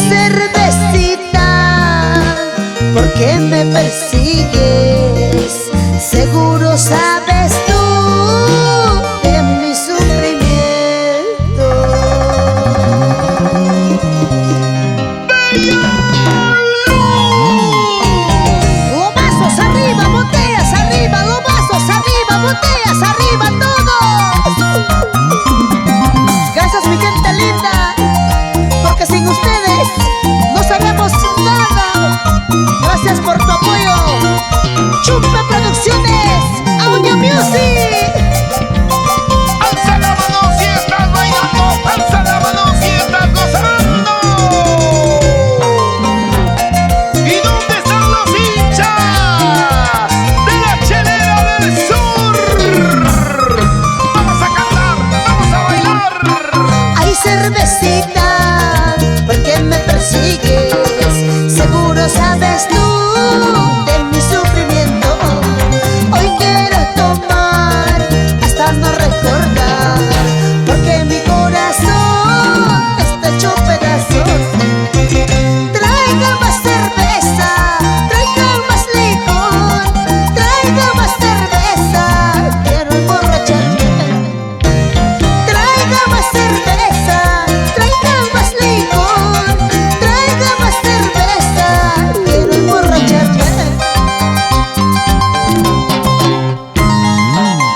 cervecita, ¿por qué me persigues? Seguro sabes tú de mi sufrimiento. Vasos arriba, botellas arriba, los vasos arriba, botellas arriba, todos. Gracias mi gente linda, porque sin ustedes no sabemos nada. Gracias por tu apoyo. Chupe Producciones, Audio Music. Alza la mano si estás bailando, alza la mano si estás gozando. ¿Y dónde están los hinchas de la Chelera del Sur? Vamos a cantar, vamos a bailar. Ay, cervecita, ¿por qué me persigues? Seguro sabes tú de mi sufrimiento. Hoy quiero tomar hasta no recordar, porque mi corazón está hecho pedazos. Traiga más cerveza, traiga más licor, traiga más cerveza, quiero emborracharme. Traiga más cerveza, traiga más licor, traiga más cerveza, quiero emborracharme.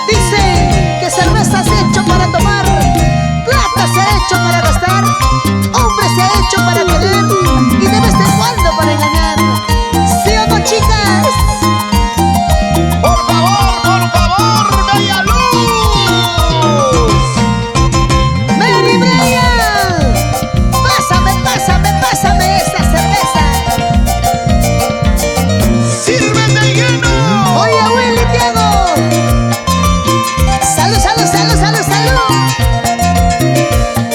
Dicen que cerveza se ha hecho para tomar, plata se ha hecho para gastar, hombre se ha hecho para querer y de vez en cuando para engañar. ¿Sí o no, chicas? Por favor, Bella Luz. Mary Brian, pásame esa cerveza. Sirven de lleno. Oye, Willy, Diego. Salud, salud, salud, salud, salud.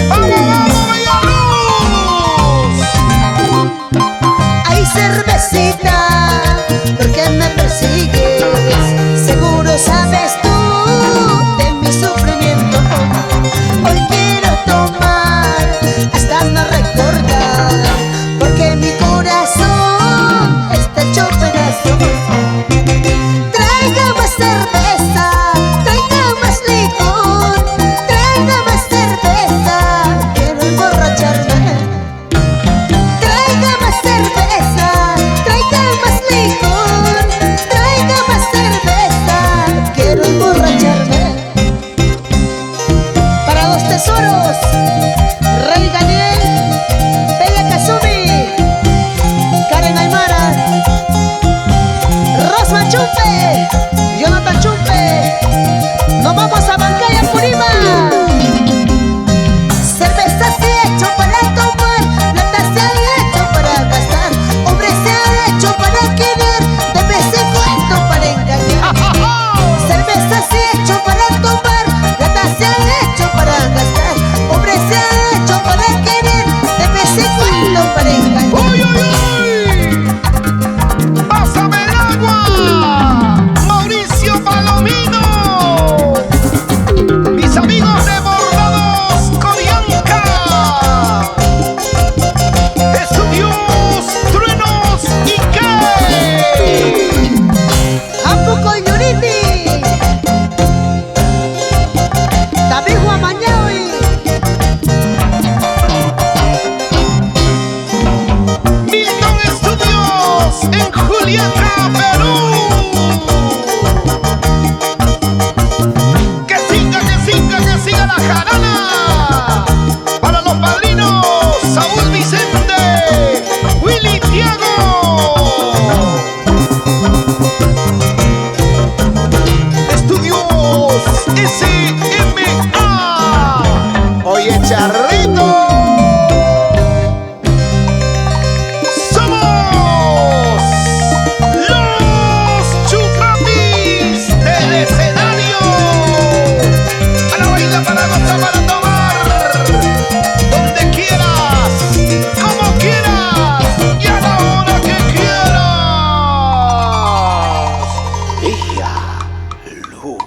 Vamos, Bella Luz. Ay, cervecita, ¿por qué me persigues? Seguro sabes tú de mi sufrimiento. Hoy quiero tomar hasta no recordar, porque mi corazón está hecho pedazos. Traiga más cerveza, traiga más licor, traiga más cerveza, quiero emborracharme. Traiga más cerveza, traiga más licor, traiga más cerveza, quiero emborracharme. Para los tesoros, Rey Daniel, Bella Kazumi, Karen Aymara, Rosman Chumpe, Jonathan Chumpe, nos vamos a Bancaya, Purima. Cerveza se ha hecho para tomar, plata se ha hecho para gastar, hombre se ha hecho para querer, de vez en cuando para engañar. Cerveza se ha hecho para tomar, plata se ha hecho para gastar, hombre se ha hecho para querer, de vez en cuando para engañar. ¡Uy, uy, uy! ¡Pásame el agua! Mauricio Palomino. Mis amigos de Bordados Corianca. Estudios, truenos y qué. Ampuco y Yuriti, David Guamañaui, Milton Estudios en Juliaca, Perú. Que siga la jarana. Para los padrinos, Saúl Vicente, Willy Diego. Estudios SMA. Oye, Charrito. Somos los Chupatis del escenario. Para bailar, para gozar, para tomar. Donde quieras, como quieras y a la hora que quieras. Bella Luz.